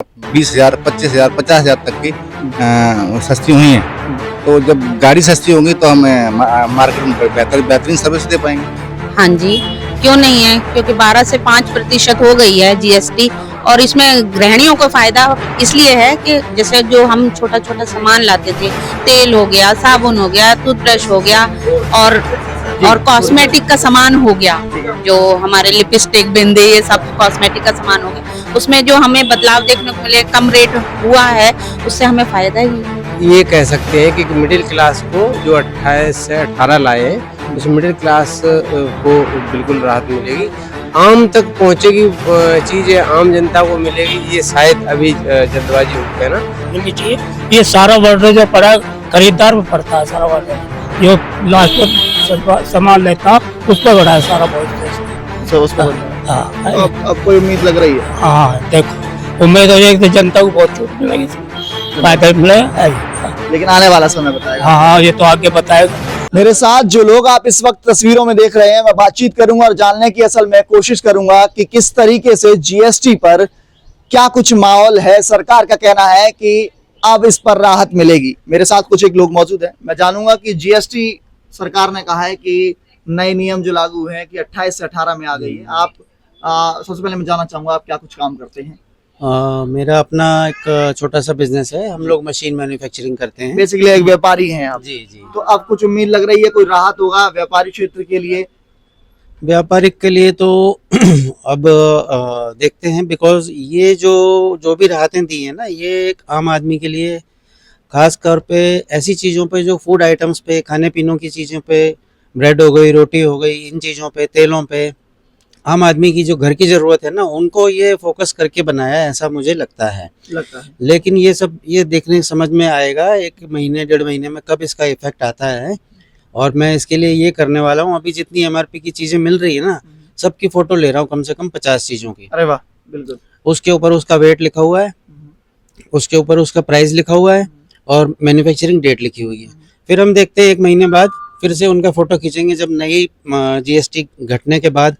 20,000, 25,000, 50,000 तक की सस्ती हुई हैं। तो जब गाड़ी सस्ती होगी तो हमें मार्केट में बेहतरीन सर्विस दे पाएंगे। हाँ जी, क्यों नहीं है, क्योंकि 12 से 5% हो गई है जीएसटी। और इसमें गृहिणियों को फायदा इसलिए है कि जैसे जो हम छोटा छोटा सामान लाते थे, तेल हो गया, साबुन हो गया, टूथब्रश हो गया, और कॉस्मेटिक का सामान हो गया, जो हमारे लिपस्टिक, बिंदी, ये सब कॉस्मेटिक का सामान हो गया, उसमें जो हमें बदलाव देखने को मिले, कम रेट हुआ है, उससे हमें फायदा ही है। ये कह सकते हैं कि मिडिल क्लास को जो 28 से 18 लाए, उस मिडिल क्लास को बिल्कुल राहत मिलेगी। आम तक पहुंचेगी चीज़ें, आम जनता को मिलेगी, ये शायद अभी जल्दबाजी होती है ना। मिलनी चाहिए। ये सारा बर्डन जो पड़ा खरीदार पे पड़ता है, सारा बर्डन जो लास्ट पर सामान लेता उस पर बढ़ा है सारा बहुत। उस पर हाँ अब कोई उम्मीद लग रही है? हाँ, देखो उम्मीद है कि जनता को बहुत छूट मिलेगी, फायदा मिलेगा। लेकिन आने वाला समय बताएगा। हाँ, ये तो आगे बताएगा। मेरे साथ जो लोग आप इस वक्त तस्वीरों में देख रहे हैं, मैं बातचीत करूंगा और जानने की असल में कोशिश करूंगा कि किस तरीके से जीएसटी पर क्या कुछ माहौल है। सरकार का कहना है कि अब इस पर राहत मिलेगी। मेरे साथ कुछ एक लोग मौजूद हैं, मैं जानूंगा कि जीएसटी सरकार ने कहा है कि नए नियम जो लागू हैं कि 28 से 18 में आ गई है। आप सबसे पहले मैं जानना चाहूंगा आप क्या कुछ काम करते हैं? मेरा अपना एक छोटा सा बिजनेस है, हम लोग मशीन मैन्युफैक्चरिंग करते हैं। बेसिकली एक व्यापारी हैं आप। जी जी। तो अब कुछ उम्मीद लग रही है, कोई राहत होगा व्यापारी क्षेत्र के लिए? व्यापारिक के लिए तो अब देखते हैं, बिकॉज ये जो भी राहतें दी हैं ना, ये एक आम आदमी के लिए खास तौर पे ऐसी चीज़ों पे जो फूड आइटम्स पे, खाने पीनों की चीज़ों पे, ब्रेड हो गई, रोटी हो गई, इन चीज़ों पे, तेलों पे, आम आदमी की जो घर की ज़रूरत है ना, उनको ये फोकस करके बनाया है, ऐसा मुझे लगता है। लेकिन ये सब ये देखने समझ में आएगा 1 महीने 1.5 महीने में कब इसका इफेक्ट आता है। और मैं इसके लिए ये करने वाला हूँ, अभी जितनी एमआरपी की चीज़ें मिल रही है ना, सबकी फ़ोटो ले रहा हूँ, कम से कम 50 चीज़ों की। अरे वाह, बिल्कुल। उसके ऊपर उसका वेट लिखा हुआ है, उसके ऊपर उसका प्राइस लिखा हुआ है और मैन्युफैक्चरिंग डेट लिखी हुई है। फिर हम देखते हैं 1 महीने बाद फिर से उनका फ़ोटो खींचेंगे, जब नई जीएसटी घटने के बाद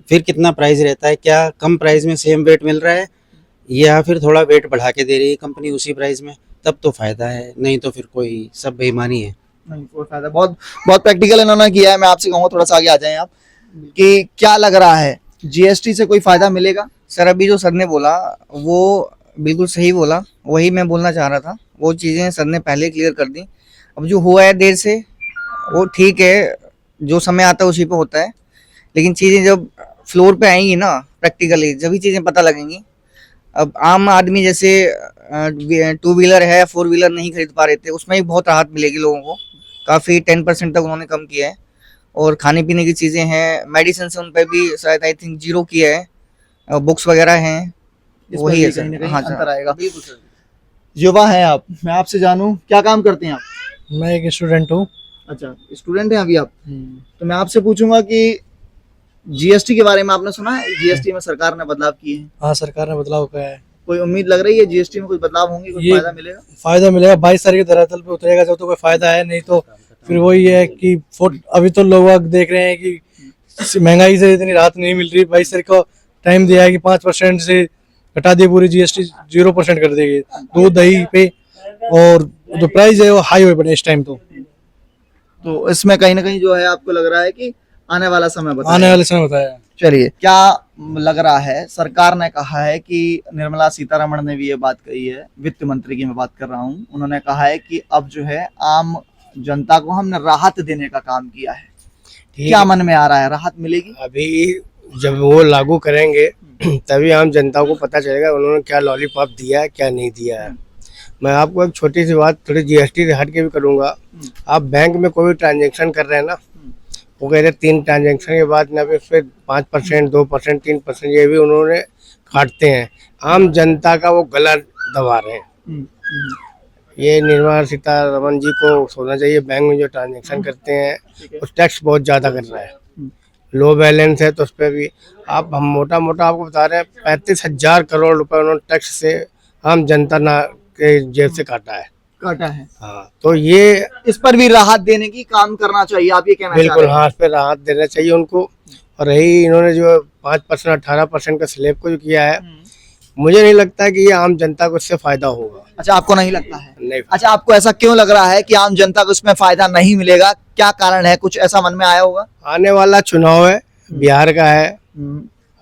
फिर कितना प्राइस रहता है, क्या कम प्राइस में सेम वेट मिल रहा है या फिर थोड़ा वेट बढ़ा के दे रही है कंपनी उसी प्राइस में, तब तो फ़ायदा है, नहीं तो फिर कोई सब बेईमानी है। नहीं, कोई फायदा। बहुत बहुत प्रैक्टिकल इन्होंने किया है। मैं आपसे कहूँगा थोड़ा सा आगे आ जाएं आप, कि क्या लग रहा है जीएसटी से कोई फायदा मिलेगा? सर अभी जो सर ने बोला वो बिल्कुल सही बोला, वही मैं बोलना चाह रहा था। वो चीज़ें सर ने पहले क्लियर कर दी। अब जो हुआ है देर से वो ठीक है, जो समय आता है उसी पे होता है, लेकिन चीज़ें जब फ्लोर पे आएंगी ना प्रैक्टिकली, जब भी चीज़ें पता लगेंगी। अब आम आदमी जैसे 2 व्हीलर है, 4 व्हीलर नहीं खरीद पा रहे थे, उसमें भी बहुत राहत मिलेगी लोगों को। काफ़ी 10% तक उन्होंने कम किया है। और खाने पीने की चीज़ें हैं, मेडिसिन से उन पर भी शायद आई थिंक 0 किया है, बुक्स वगैरह हैं, वही है सर। हाँ अंतर आएगा। युवा हैं आप, मैं आपसे जानूं क्या काम करते हैं आप? मैं एक स्टूडेंट हूँ। अच्छा, स्टूडेंट हैं अभी आप? तो मैं आपसे पूछूंगा कि जीएसटी के बारे में आपने सुना है? जीएसटी में सरकार ने बदलाव किए हैं। हाँ, सरकार ने बदलाव किया है। कोई उम्मीद लग रही है जीएसटी में कुछ बदलाव होंगे, कुछ फायदा मिलेगा? फायदा मिलेगा, 22 तारीख को धरातल पे उतरेगा जब तो कोई फायदा है, नहीं तो फिर वही है कि अभी तो लोग देख रहे हैं कि महंगाई से इतनी राहत नहीं मिल रही। 22 तारीख को टाइम दिया है कि 5% से घटा दी पूरी जीएसटी, 0% कर देगी दूध दही पे, और जो प्राइस है वो हाई हो पड़े इस टाइम। तो इसमें कहीं ना कहीं जो है आपको लग रहा है कि आने वाला समय बताया। चलिए, क्या लग रहा है? सरकार ने कहा है कि निर्मला सीतारमण ने भी ये बात कही है, वित्त मंत्री की मैं बात कर रहा हूँ, उन्होंने कहा है कि अब जो है आम जनता को हमने राहत देने का काम किया है। क्या मन में आ रहा है, राहत मिलेगी? अभी जब वो लागू करेंगे तभी आम जनता को पता चलेगा उन्होंने क्या लॉलीपॉप दिया है, क्या नहीं दिया है। मैं आपको एक छोटी सी बात थोड़ी जीएसटी से हट के भी करूँगा। आप बैंक में कोई ट्रांजेक्शन कर रहे हैं ना, वो कह रहे 3 ट्रांजेक्शन के बाद ना फिर 5%, 2%, 3% ये भी उन्होंने काटते हैं। आम जनता का वो गला दबा रहे हैं। ये निर्मला सीतारमण जी को सोचना चाहिए, बैंक में जो ट्रांजेक्शन करते हैं उस टैक्स बहुत ज़्यादा कर रहा है। लो बैलेंस है तो उस पर भी आप, हम मोटा मोटा आपको बता रहे हैं, 35,000 करोड़ रुपए उन्होंने टैक्स से आम जनता के जेब से काटा है। हाँ, तो ये इस पर भी राहत देने की काम करना चाहिए, आप ये कहना चाह रहे हैं? बिल्कुल, हाँ, इस पर राहत देना चाहिए उनको। और रही इन्होंने जो 5%, 18% का स्लैब को जो किया है, मुझे नहीं लगता कि ये आम जनता को इससे फायदा होगा। अच्छा, आपको नहीं लगता है? नहीं। अच्छा, आपको ऐसा क्यों लग रहा है कि आम जनता को इसमें फायदा नहीं मिलेगा? क्या कारण है? कुछ ऐसा मन में आया होगा? आने वाला चुनाव है, बिहार का है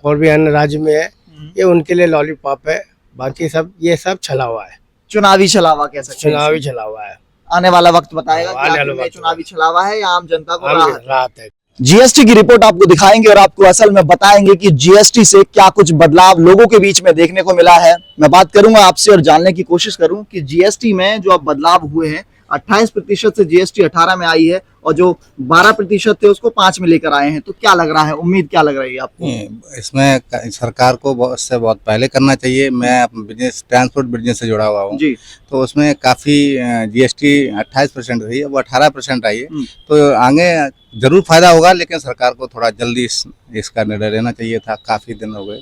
और भी अन्य राज्य में है, ये उनके लिए लॉलीपॉप है। बाकी सब ये सब छलावा है, चुनावी छलावा कह सकते हैं। चुनावी छलावा है। आने वाला वक्त बताएगा कि आने वाला आखिर में वक्त चुनावी छलावा है या आम जनता को आम राहत? राहत है। जीएसटी की रिपोर्ट आपको दिखाएंगे और आपको असल में बताएंगे कि जीएसटी से क्या कुछ बदलाव लोगों के बीच में देखने को मिला है। मैं बात करूंगा आपसे और जानने की कोशिश करूं कि जीएसटी में जो अब बदलाव हुए हैं, 28% से जीएसटी 18 में आई है और जो 12% थे उसको 5 में लेकर आए हैं। तो क्या लग रहा है, उम्मीद क्या लग रही है आपको? इसमें सरकार को इससे बहुत पहले करना चाहिए। मैं बिजनेस ट्रांसपोर्ट बिजनेस से जुड़ा हुआ हूँ, जी। तो उसमें काफ़ी जीएसटी 28% थी, अब 18% आई है। तो आगे जरूर फायदा होगा, लेकिन सरकार को थोड़ा जल्दी इसका निर्णय लेना चाहिए था। काफ़ी दिन हो गए,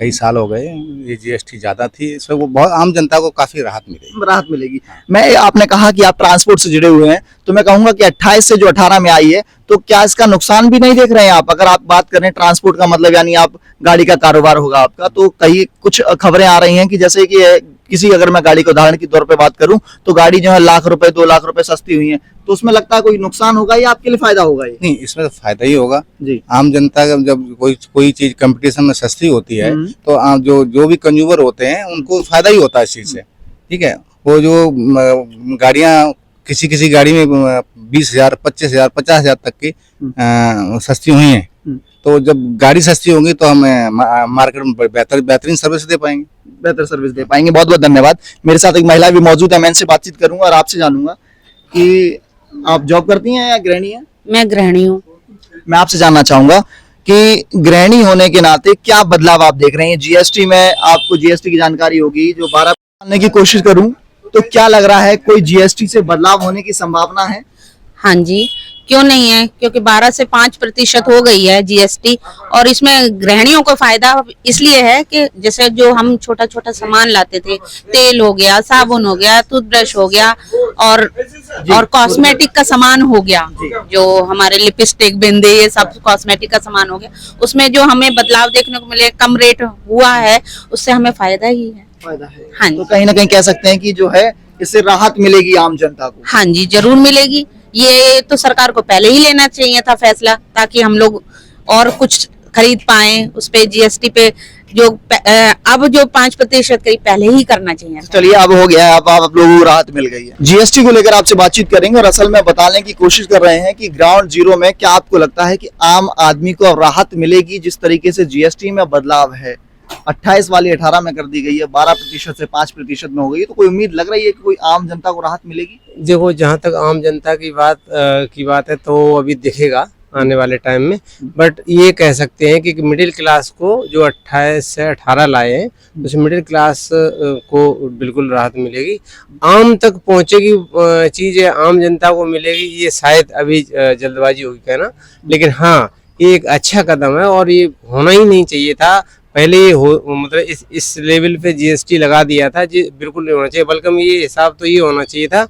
कई साल हो गए, ये जीएसटी ज़्यादा थी, इससे वो बहुत आम जनता को काफ़ी राहत मिलेगी। राहत मिलेगी। मैं, आपने कहा कि आप ट्रांसपोर्ट से जुड़े हुए हैं, तो मैं कहूंगा कि 28 से जो 18 में आई है, तो क्या इसका नुकसान भी नहीं देख रहे हैं आप? अगर आप बात करें ट्रांसपोर्ट का मतलब यानी आप गाड़ी का कारोबार होगा आपका, तो कई कुछ खबरें आ रही हैं कि जैसे कि किसी, अगर मैं गाड़ी को उदाहरण के तौर पे बात करूं, तो गाड़ी जो है लाख रुपए 2 लाख रुपए सस्ती हुई है, तो उसमें लगता है कोई नुकसान होगा या आपके लिए फायदा होगा? ये नहीं, इसमें तो फायदा ही होगा जी। आम जनता का जब कोई चीज कंपटीशन में सस्ती होती है, तो जो भी कंज्यूमर होते हैं उनको फायदा ही होता है इस चीज से। ठीक है, वो जो गाड़ियां किसी गाड़ी में 20,000, 25,000, 50,000 तक की सस्ती हुई हैं, तो जब गाड़ी सस्ती होगी तो हमें मार्केट में बेहतरीन सर्विस दे पाएंगे। बेहतर सर्विस दे पाएंगे। बहुत बहुत धन्यवाद। मेरे साथ एक महिला भी मौजूद है, मैं इनसे बातचीत करूंगा और आपसे जानूंगा कि आप जॉब करती हैं या गृहिणी हैं? मैं गृहिणी हूँ। मैं आपसे जानना चाहूंगा कि गृहिणी होने के नाते क्या बदलाव आप देख रहे हैं जीएसटी में? आपको जीएसटी की जानकारी होगी। जो 12 जानने की कोशिश करूं तो क्या लग रहा है, कोई जीएसटी से बदलाव होने की संभावना है? हाँ जी, क्यों नहीं है, क्योंकि 12 से 5% हो गई है जीएसटी। और इसमें गृहिणियों को फायदा इसलिए है कि जैसे जो हम छोटा छोटा सामान लाते थे, तेल हो गया, साबुन हो गया, टूथब्रश हो गया और कॉस्मेटिक का सामान हो गया, जो हमारे लिपस्टिक, बिंदी, ये सब कॉस्मेटिक का सामान हो गया, उसमें जो हमें बदलाव देखने को मिले, कम रेट हुआ है, उससे हमें फायदा ही है। फायदा है। हाँ तो जी, कहीं ना कहीं कह सकते हैं कि जो है इससे राहत मिलेगी आम जनता को। हाँ जी, जरूर मिलेगी। ये तो सरकार को पहले ही लेना चाहिए था फैसला, ताकि हम लोग और कुछ खरीद पाए। उस पे जीएसटी पे जो अब जो 5% करीब पहले ही करना चाहिए। चलिए, अब हो गया है, अब आप लोगों को राहत मिल गई है। जीएसटी को लेकर आपसे बातचीत करेंगे और असल में बताने की कोशिश कर रहे हैं कि ग्राउंड जीरो में क्या आपको लगता है कि आम आदमी को राहत मिलेगी जिस तरीके से जीएसटी में बदलाव है? 28 वाली 18 में कर दी गई है, 12% से 5% में हो गई है, तो कोई उम्मीद लग रही है कि कोई आम जनता को राहत मिलेगी? देखो, जहाँ तक आम जनता की बात है तो अभी दिखेगा आने वाले टाइम में। बट ये कह सकते हैं कि मिडिल क्लास को जो 28 से 18 लाए हैं, उस मिडिल क्लास को बिल्कुल राहत मिलेगी। आम तक पहुंचेगी चीज़, आम जनता को मिलेगी, ये शायद अभी जल्दबाजी होगी कहना, लेकिन हाँ, ये एक अच्छा कदम है और ये होना ही नहीं चाहिए था पहले। ये मतलब इस लेवल पे जीएसटी लगा दिया था, जी बिल्कुल नहीं होना चाहिए। बल्कि ये हिसाब तो ये होना चाहिए था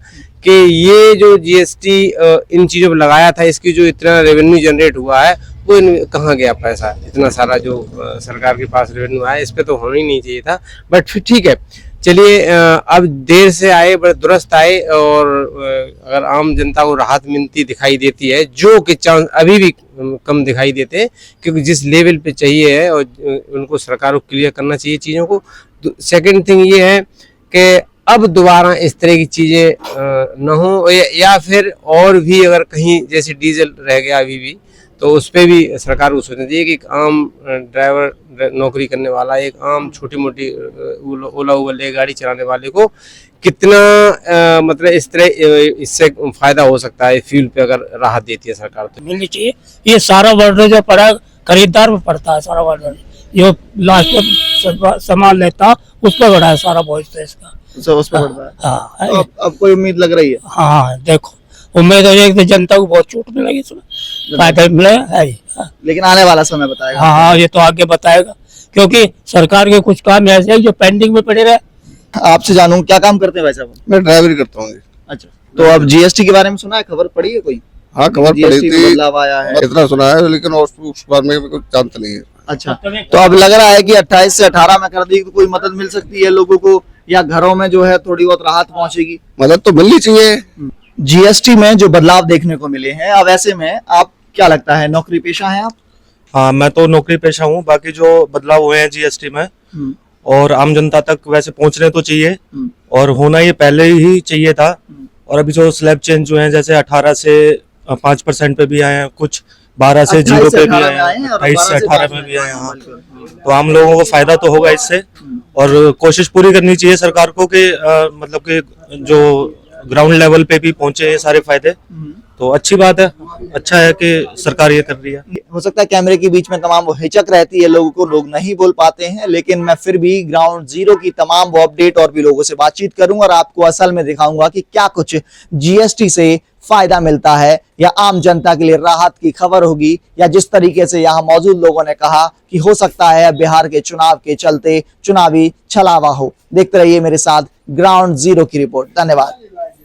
कि ये जो जीएसटी इन चीज़ों पर लगाया था, इसकी जो इतना रेवेन्यू जनरेट हुआ है, वो कहाँ गया पैसा? इतना सारा जो सरकार के पास रेवेन्यू आया, इस पे तो होना ही नहीं चाहिए था। बट फिर ठीक है, चलिए, अब देर से आए बड़े दुरुस्त आए। और अगर आम जनता को राहत मिलती दिखाई देती है, जो कि चांस अभी भी कम दिखाई देते हैं, क्योंकि जिस लेवल पे चाहिए है और उनको सरकार को क्लियर करना चाहिए चीज़ों को। सेकंड थिंग ये है कि अब दोबारा इस तरह की चीज़ें न हो, या फिर और भी अगर कहीं जैसे डीजल रह गया अभी भी, तो उस पर भी सरकार को सोचना चाहिए कि एक आम ड्राइवर नौकरी करने वाला, एक आम छोटी मोटी ओला उबर गाड़ी चलाने वाले को कितना मतलब इस तरह इससे फायदा हो सकता है फ्यूल पे अगर राहत देती है सरकार तो मिलनी चाहिए। ये सारा बर्डन जो पड़ा खरीदार पे पड़ता है, सारा बर्डन जो लास्ट में सामान लेता उस पर बड़ा है सारा बोझ तो इसका। उस पर बढ़ रहा है। हाँ, तो अब कोई उम्मीद लग रही है? हाँ, देखो, उम्मीद है कि जनता को बहुत छूट मिलेगी, इसमें फायदा मिलेगा है। लेकिन आने वाला समय बताएगा। हाँ, ये तो आगे बताएगा, क्योंकि सरकार के कुछ काम ऐसे हैं जो पेंडिंग में पड़े रहे। आपसे जानूं, क्या काम करते हैं भाई साहब? मैं ड्राइवरी करता हूँ। अच्छा, तो अब जीएसटी के बारे में सुना है, खबर पड़ी है कोई? हाँ, खबर पड़ी जीएसटी में थी, बदलाव आया है। इतना सुना है, लेकिन उस बारे में कुछ जानता नहीं है। अच्छा, तो अब लग रहा है कि 28 से 18 में कर दी तो कोई मदद मिल सकती है लोगों को, या घरों में जो है थोड़ी बहुत राहत पहुंचेगी? मदद तो मिलनी चाहिए। जीएसटी में जो बदलाव देखने को मिले हैं, अब ऐसे में आप क्या लगता है, नौकरी पेशा है आप? हाँ, मैं तो नौकरी पेशा हूँ। बाकी जो बदलाव हुए हैं जीएसटी में और आम जनता तक वैसे पहुंचने तो चाहिए, और होना ये पहले ही चाहिए था। और अभी जो स्लैब चेंज हुए हैं, जैसे 18 से 5% पे भी आए हैं, कुछ 12 से 0 पे भी आए हैं, 28 से 18 में भी आए हैं। हाँ, तो आम लोगों को फायदा तो होगा इससे, और कोशिश पूरी करनी चाहिए सरकार को कि मतलब कि जो ग्राउंड लेवल पे भी पहुंचे ये सारे फायदे। तो अच्छी बात है, अच्छा है कि सरकार ये कर रही है। हो सकता है कैमरे के बीच में तमाम वो हिचक रहती है लोगों को, लोग नहीं बोल पाते हैं, लेकिन मैं फिर भी ग्राउंड जीरो की तमाम वो अपडेट और भी लोगों से बातचीत करूंगा और आपको असल में दिखाऊंगा कि क्या कुछ जीएसटी से फायदा मिलता है, या आम जनता के लिए राहत की खबर होगी, या जिस तरीके से यहाँ मौजूद लोगों ने कहा कि हो सकता है बिहार के चुनाव के चलते चुनावी छलावा हो। देखते रहिए मेरे साथ ग्राउंड जीरो की रिपोर्ट। धन्यवाद।